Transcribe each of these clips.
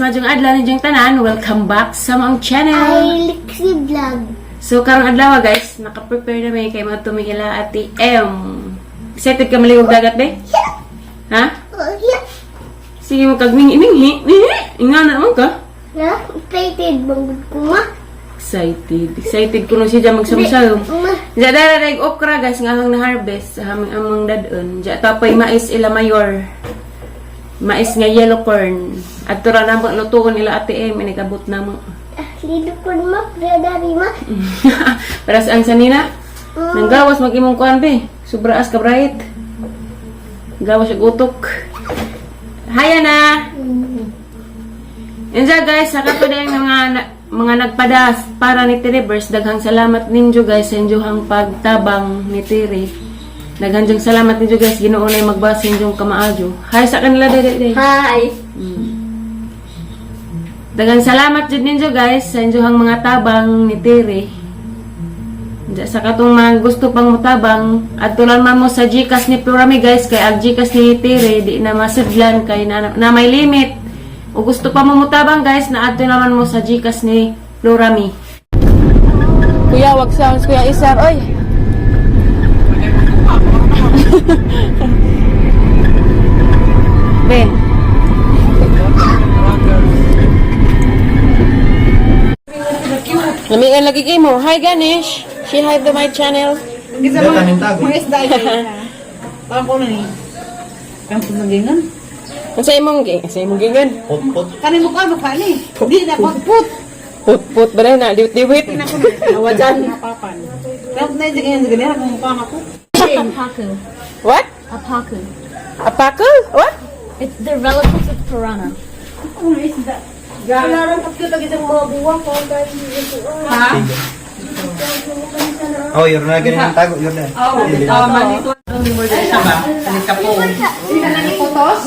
Majong adlaw ninyong tanan, welcome back sa mga channel. Ay, Lixie Vlog. So karong adlaw guys, naka-prepare na may kay mga tumigila Ate M. Excited ka maligog dagat be? Yeah. Ha? Oh, yeah. Sige mo kag mingi. Inga na naman ka. Yeah, excited bang ko ma? Excited ko na siya magsamusayom. Ma. Diya dara okra guys nga hang na-harvest sa haming amang dadon. Diya tapay mais ila mayor. Mais nga yellow corn. At tura na mo lutuon ila Ate M inikabot na mo. Lido ko ma, dari ma. Para sa ang sanina. Nanggawas mag-imong kuan be. Sobra as ka bright. Gawas siya utok. Hi na. Enja guys, saka pa din mga nagpadas para ni Tirivers. Daghang salamat ninyo guys sa inyong pagtabang ni Tiri. Daghang jung salamat ninyo guys. Ginoo na magbasa inyong kamaayo. Hi sa kanila dede. Hi. Daghang salamat jud ninyo guys sa inyong mga tabang ni Tiri. Sa katong mga gusto pang mutabang at tulan man mo sa Gcash ni Plurami guys kay ang Gcash ni Tiri di na masidlan kay na may limit. O gusto pa mo mutabang guys na adto naman mo sa Gcash ni Plurami. Kuya, wag sounds Kuya Isar, oy. Ben. Namian lagi kay mo. Hi Ganesh. Say hi to my channel. Gisa mga isda ay parang ko na ni. Parang pumagingan. Sa imong gingan. Pot. Kanin mo ka ni. Di na pot. Put ba na diwit. Awajan. Papan. Pero na yung ganyan ang mukha ako. Apaku. What? Apaku. Apaku? What? It's the relatives of piranha. Ano isda? Kailangan ko kita kitang mga buwang ko ha? Oh, yun na ganyan ang tago, yun na. Manito. Ano mo dyan siya ba? Kanika po. Sila na ni Potos?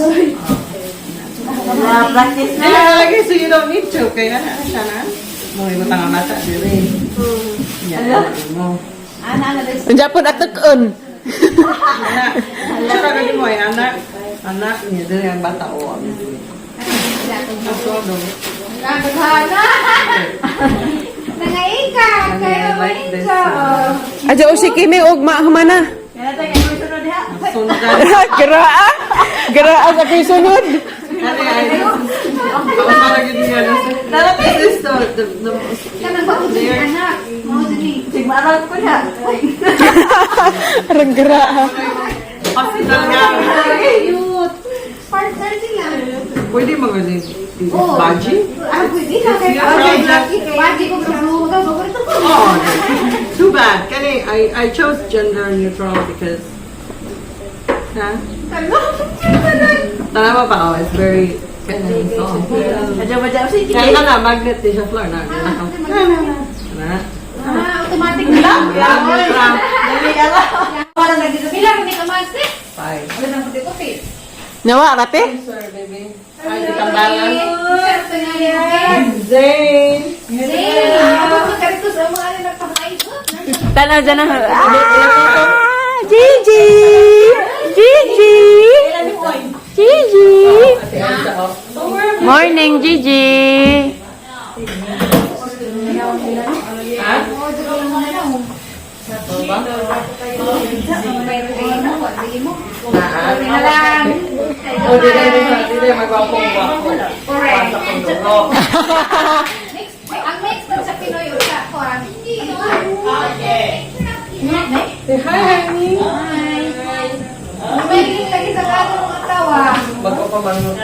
Practice na. Lagi, so you don't need to. Kaya ano siya na? Mo, ibo tanga mata. Yan. Mo. Ang Japon at tukon. Anak. Tsaka gani mo ay anak. Anak niya. Doon yung bata o. Ako doon. Nangaika, kayo Like this. Aja o si Kimi og mahamana. Sundan. Geraa sa kay sunod. Arang geraa. partner sila. Pwede magaling. Baji? Pwede ka kayo. Baji ko gusto ko. Oh, too bad. Kani, I chose gender neutral because tanawa pa ako. It's very kaya na magnet din siya floor na. Automatic na lang. Parang Ilang ni kamastik? 5. Nawa rate? Sir, baby. Ay, di tambalan. Zane. Zane. Tala dyan na. Gigi! Gigi! Gigi! Morning, Gigi! Oh, di na magwapong-wapo. Ang next sa Pinoy usa ko ang Say hi, honey. may lagi sa kato ng atawa. Magpapamanong.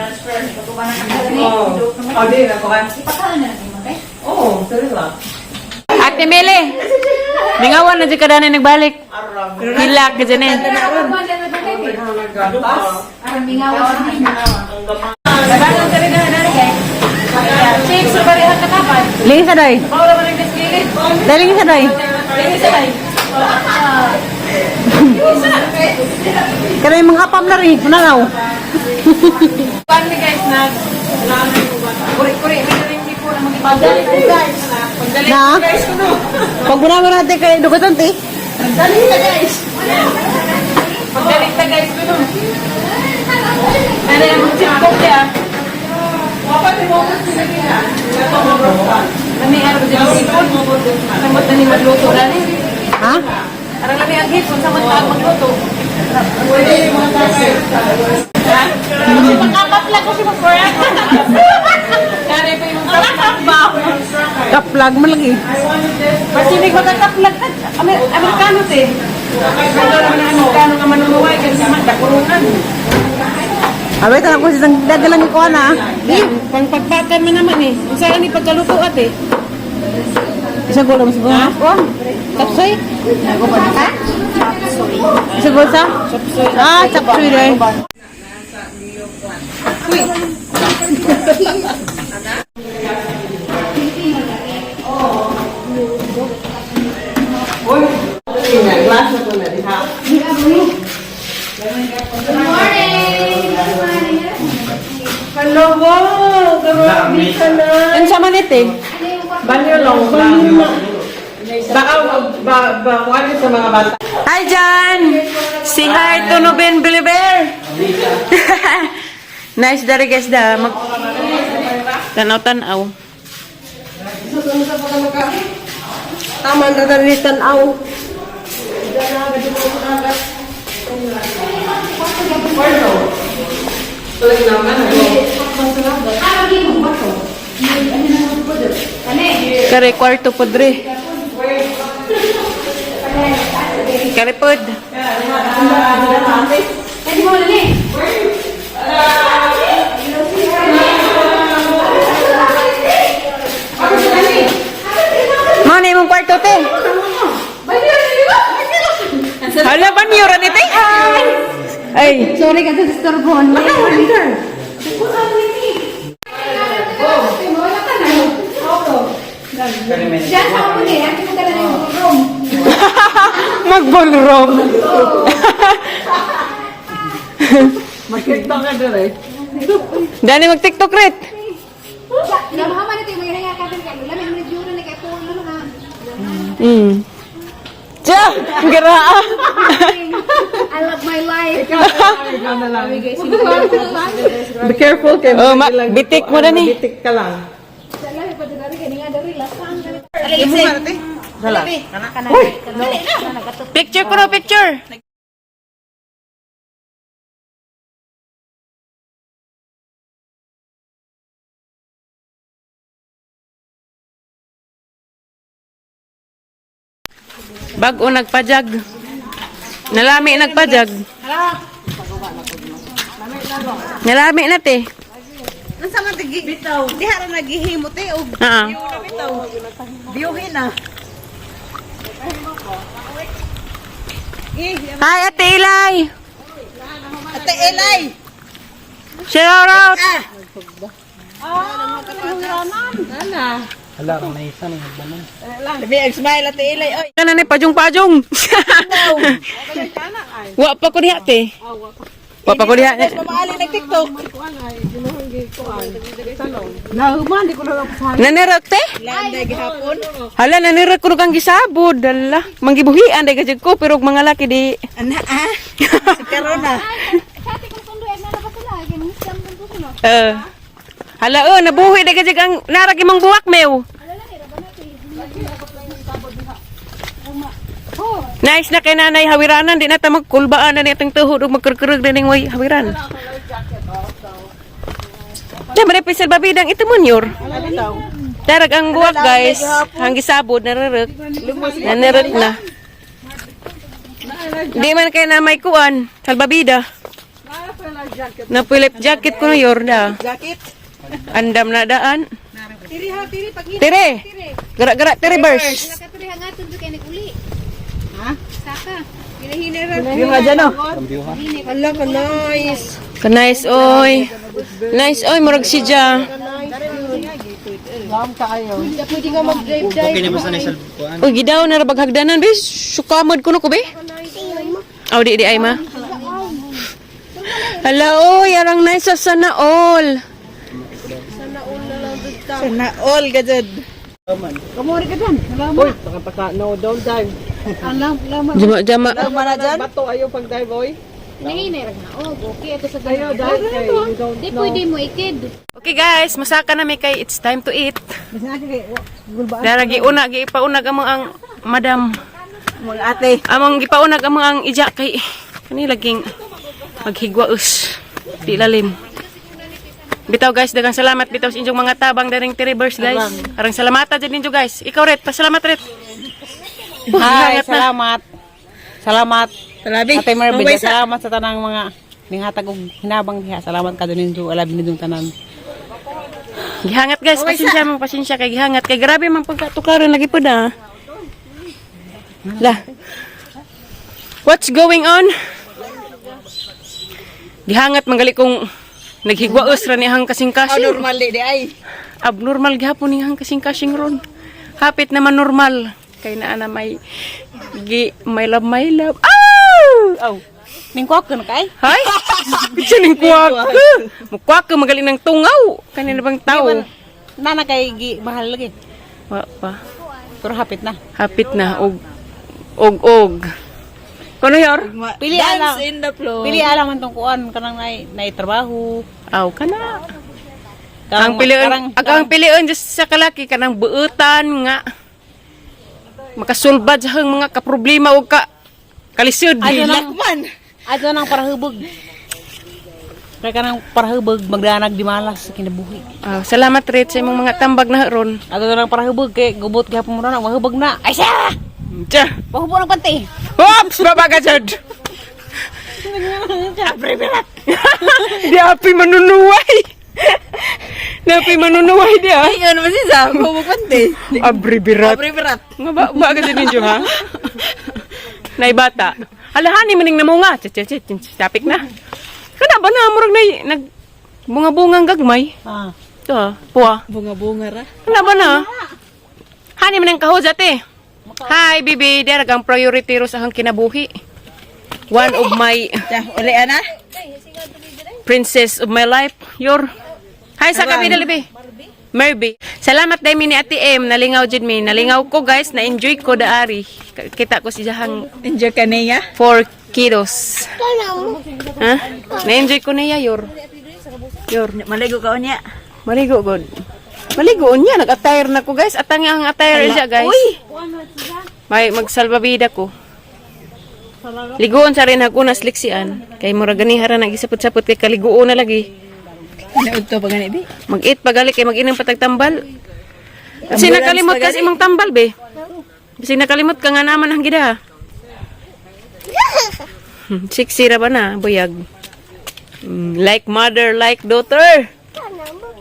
Oh, di na ko kan. Ipakaon na natin mo, okay? Oh, sorry lang. Ate Mele! Mingawan na dyan ka daan nagbalik. Hilak ka dyan eh. Arang mingawa sa Lingi sa doy. Daling sa doy. Kaya yung mga apam na rin. Mananaw. Paano guys na kuri-kuri na rin tipo na magpagalit guys. Pagdalit Na? guys ko no. Pag bunama natin kayo dugutan ti. Pagdalit na guys. Pagdalit na guys ko no. Ano yung chipok niya? Lami ano ba dyan hipon? Samot na ni magluto gani. Ha? Arang lami ang hipon, samot na magluto. Pagkakaplag ko si Makoran. Kaya pa yung kapag. Kaplag mo lagi. Pasinig magkakaplag. Amerikano te. Ano naman ang Amerikano nga manuluway kasi magkakulungan. Abay, tanong ko sisang dagalang ikuha na. Pangpagpakan mo naman eh. Kung saan ni pagkaluto ate. Isang gulo mo sa buwan. Chapsoy? Isang gulo sa? Ah, chapsoy rin. Hello, wow! Grabe ka na. Ano sa manit eh? Banyo lang. Baka wala sa mga bata. Hi, Jan! Say hi to Nuben Biliber! Nice dari guys da. Tanaw-tanaw. Tama na dalitan aw. Kare kwarto podre. Kare pod. Mana yung kwarto te? Hala ba niyo rin ite? Ay. Sorry ka sa disturbon. Diyan sa ako niya, ang kinagala na yung room. Mag-ballroom. Mag-tiktok ka doon eh. Dani mag-tiktok rit. Namahaman natin, may nangakatin ka. Lami, ang nag-jura na kayo. Ano nga? Tiya! Garaa! I love my life. Ikaw na lang. Be careful kayo. Oh, bitik mo na ni. Bitik ka lang. Lami, pa din natin, nga dari, lasang ka. Dala. Picture ko na, picture. Bago nagpajag. Nalami nagpajag. Nalami na te. Nasa man tigi bitaw. Di hara naghihimot eh og Ah. biyuhin na. Hi, Ate Ilay. Ate Elay. Shout out. Hala, kung may isa may nagbanan. Labi ang smile Ate Elay oy. Kana ni pajong-pajong. Wa pa ko diha te. Wa pa ko diha. Pamaali nag TikTok. Nahuman di ko na sa Nanirok te? landay gihapon. Hala, nanirok ko kang gisabod. Dala. Manggibuhian day gajud ko pero mga laki di. Ana ah. Si Corona. Kati kong sundo, na ba sila? Ginisam kong susunod. Hala, nabuhi day gajud ang naragi mong buwak mew. Nice na kay nanay hawiranan di na ta magkulbaan na nitong tuhod ug magkurkurug din way hawiran. Dami repisel babidang ito monyor. Darag ang buwak guys, ang gisabod narerek. Nanirek na. Di man kay na may kuan, salbabida. Na pulip jacket ko no yorda. Jacket. Andam na daan. Tiri ha, tiri pag Tire. Gara-gara tire burst. Nakaturi hangatun doon kayo nag-uli. Ha? Saka. Hinahiniran. Yung nga dyan oh. Kambyuhan. Hala ka nice. Nice oy. Nice oy murag si Ja. Lam kaayo. Pwede nga mag-drive-drive. Okay na basta na salpuan. Uy gidaw na rabag hagdanan bis. Sukamod ko no ko be. Aw di ay ma. Hala oy, arang nice sa sana all. Sana all gajud. Kamori ka dyan. Uy, taka no don't dive. Jama. Tama na dyan. Bato ayaw pag dive oy. Hinahiniran na. Oh, okay. Ito sa Ayaw dive kay you don't Di know. pwede mo ikid. Okay Okay guys, masaka na may kay it's time to eat. Bisa kay gulbaan. Daragi una gipaunag among ang madam. Mga ate. Among gipaunag among ang ija kay kani laging maghigwaus. Di lalim. Bitaw guys, dagang salamat bitaw sa inyong mga tabang daring reverse guys. Arang salamata jud ninyo guys. Ikaw ret, pasalamat ret. Hi, Hangat na. salamat. Salamat. Salabi. Ate Marbida, salamat sa tanang mga ninghatag og hinabang diha. Salamat ka din ninyo alabi ninyong tanan. Gihangat guys, pasensya kay gihangat kay grabe man pagkatukaran lagi pud ah. Lah. What's going on? Gihangat manggali kong naghigwaos ra nihang kasing-kasing. Normal di ay. Abnormal gihapon nihang kasing-kasing ron. Hapit naman normal. Kay naa na may may love. Aw! Ningkwak ka na kay? Hay! Sining kuwak. Mukwak ka magaling ng tungaw. Kanina bang tao? Nana kay mahal lagi. Wa pa. Pero hapit na. Hapit na og. Kuno yor? Pili alam. Pili alam man tong kuan kanang nay trabaho. Aw kana. Karang- Ang piliun, karang- ang piliun just sa kalaki kanang buutan nga makasulbad sa hang mga kaproblema o kalisod. Ato nang parahubog. Kaya ka nang parahubog magdanag di malas sa kinabuhi. Salamat rin sa imong mga tambag na ron. Ato nang parahubog kay gubot gihapon mo na mahubog na. Ay siya! Tiya! Mahubog ng panty. Oops! Baba ka dyan! Di api manunuway! Di api manunuway di ah! Ay, ano ba siya? Mahubog panty. Abri birat! Berat. Nga ba ka dyan ninyo ha? Naibata. Alahani maning namunga. Tapik na. Kana ba na murag na bunga-bungang gagmay? Ah, Ito ha, puwa. bunga-bunga ra. Kana ba na? Hani maning kahudjat eh. Hi, bibi. Daragang priority ro sa hang kinabuhi. One of my Uli ana? princess of my life. Hi, sa kabila libi. Merby. Salamat dai mi ni Ate M. Nalingaw jud mi. Nalingaw ko guys. Na-enjoy ko daari. Kita ko si Jahang Enjoy ka niya? 4 kilos. Ha? Na-enjoy ko niya, Yor. Maligo ka niya. Maligo, God. Maligo niya. Nag-attire na ko, guys. Atang ang attire siya, guys. May magsalbabida ko. Ligoon sa rin ako nasliksian. Kay murag ganihara nagisapot-sapot kay kaliguon na lagi. Naudto pa gani bi? Mag-eat pagali kay mag-inom patagtambal. Kasi nakalimot kasi imong tambal, be. Kasi nakalimot ka nga naman ang gida. Siksi ra ba na, buyag? Like mother, like daughter.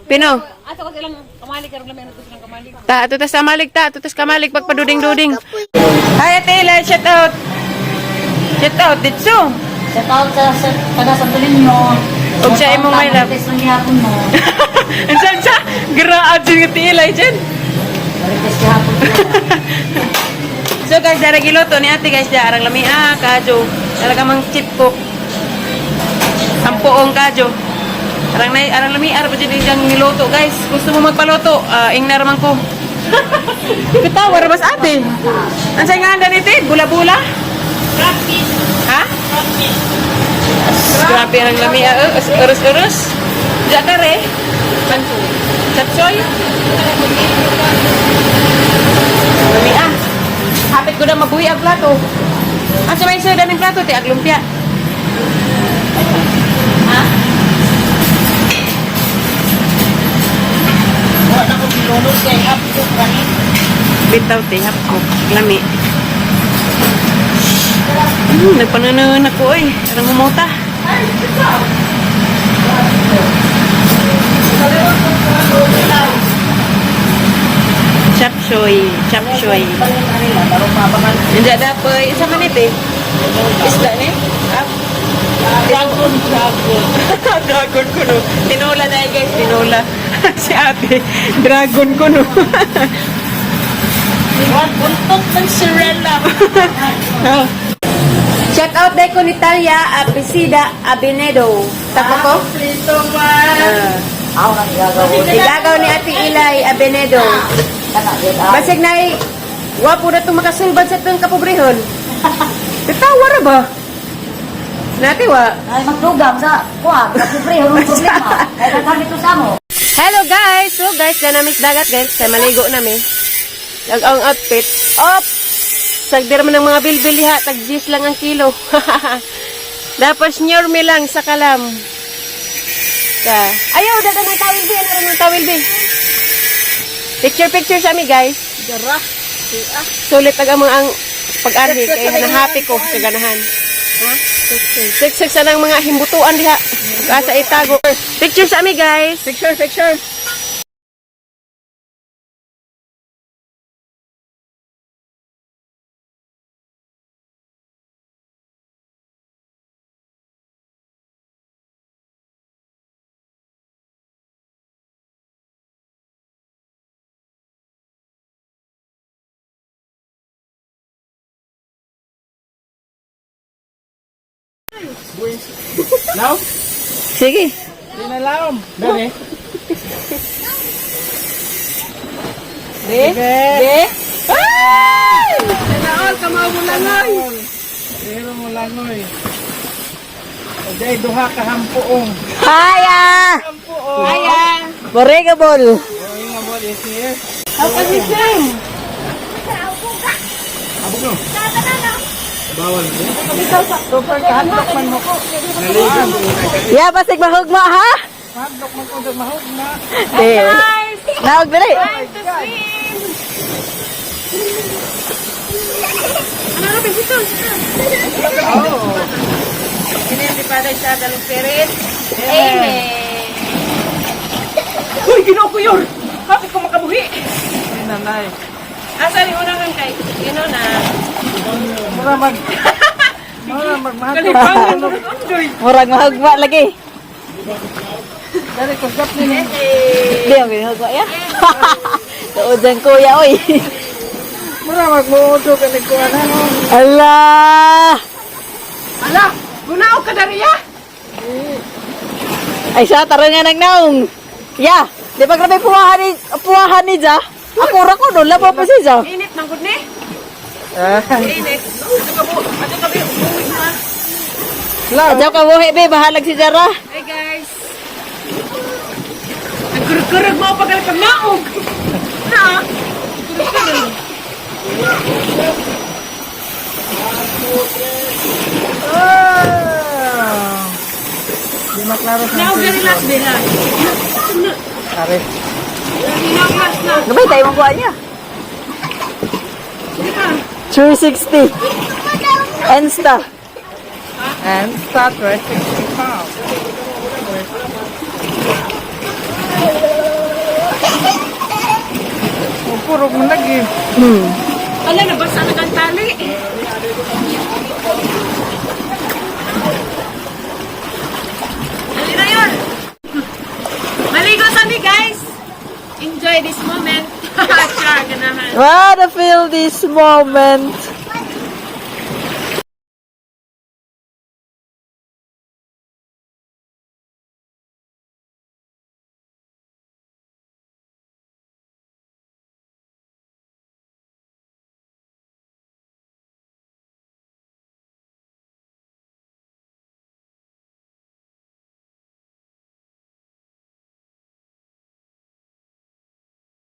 Pino? Ato ko silang kamali karon lang ko silang kamali. Ta, ato tas kamalig ta, ato tas kamalig pagpaduding-duding. Hi, Ate Ila, shout out. Shout out, Ditso. Shout out sa taga Santo Niño. Og sa imong may love. Marites ng hapon mo. Ansan sa? Graad si Ate Ila, dyan. Marites ng hapon mo. So guys, dara giloto ni Ate guys, darang lamia, kajo. Talaga mang chip ko. Sampuong kajo. Arang lamia, arang dyan yung niloto guys. Gusto mo magpaloto, ingnar man ko. Bitaw, warabas ate. Ansay nga anda nito, bula-bula? Ha? Grabe ang lamia, urus-urus. Diyan ka re? Satsoy? Lamia. Hapit ko na mabuhi ang plato. Ang sabay sa daming plato, ti aglumpia. Ha? Wala ko pinulog kay hapon kani. Bitaw, ti hapko. Lami. Nagpananan ako eh. Parang umuta. Chapsoy. Chapsoy. Hindi dapat. Isa man ito eh. Isda ni? Dragon. Dragon ko no. Tinola na guys. Tinola. Si ate. Dragon ko no. Buntot ng sirena. Shout out day ko ni Talia Apicida Abenedo. Tapa ko? Ako nang gagawin. Igagaw ni Ate Ilay Abenedo. Kana gid. Basig na wapo na itong makasulbad sa itong kapobrehon. Tatawa ra ba? Nati wa? Ay magdugang sa kuha, kasi pre, ano problema? Ay kami to sa mo. Hello guys! So guys, ganamit dagat guys. Kaya maligo namin. Ang outfit. Op! Sagdir mo ng mga bilbil diha. Tag-10 lang ang kilo. Dapat nyorme lang sa kalam. Ayaw, dada ng tawil bi. Ano ng tawil bi? Picture sa amin guys. Dara. Sulit aga mo ang pag-arhi. Kaya nahapi ko sa ganahan. Siksik sa ng mga himbutuan diha. Asa itago. Picture sa amin guys. Picture. Now? Sige. Dinalaom. Dali. De? Dinaol ka mo langoy. Pero mo langoy. Day duha ka hampuong. Haya! Hampuong. Haya! Oh, Borregable! yung abot is here. How can you swim? Abot no. Bawal. Super kahandok man mo ko. Naligan ko na. Yeah, basig mahugma ha? Handok man ko mahog na. Naog dali. Oh. Hindi pa rin siya galing spirit. Amen. Uy, ginoo ko yun! Bakit ko makabuhi? Nanay. Asa ni unang ang kay? Gino na. Mura magmahal. Murag mahugma lagi. Dari ko gap ni. Di ang mahugma ya. Tuod dyan kuya oy. Mura magmuuto ka ni kuan ano. Allah! Ala! Gunaw ka dariya! Ay siya, taro nga nang naong. Ya, di ba grabe puwahan ni Ja? Ako ra ko doon, labo pa si Ja. Init ng good ni? Ah. Init. Ato ka ba? Uwi na. Adyaw ka buhi, be, bahalag si Jara. Hey guys! Nagkurug-kurug mo pagal ka maog! Na! Kurug-kurug! Di maklaro sa. Now very last day na. Are. Now last na. Gabay tayo mong kuha niya. Di ba? 360. Insta. And start resting pounds. Purog mo lagi. Ala, nabasa na kang tali. Dali na yun. Maligo kami guys. Enjoy this moment. Char, ganahan. Wanna feel this moment.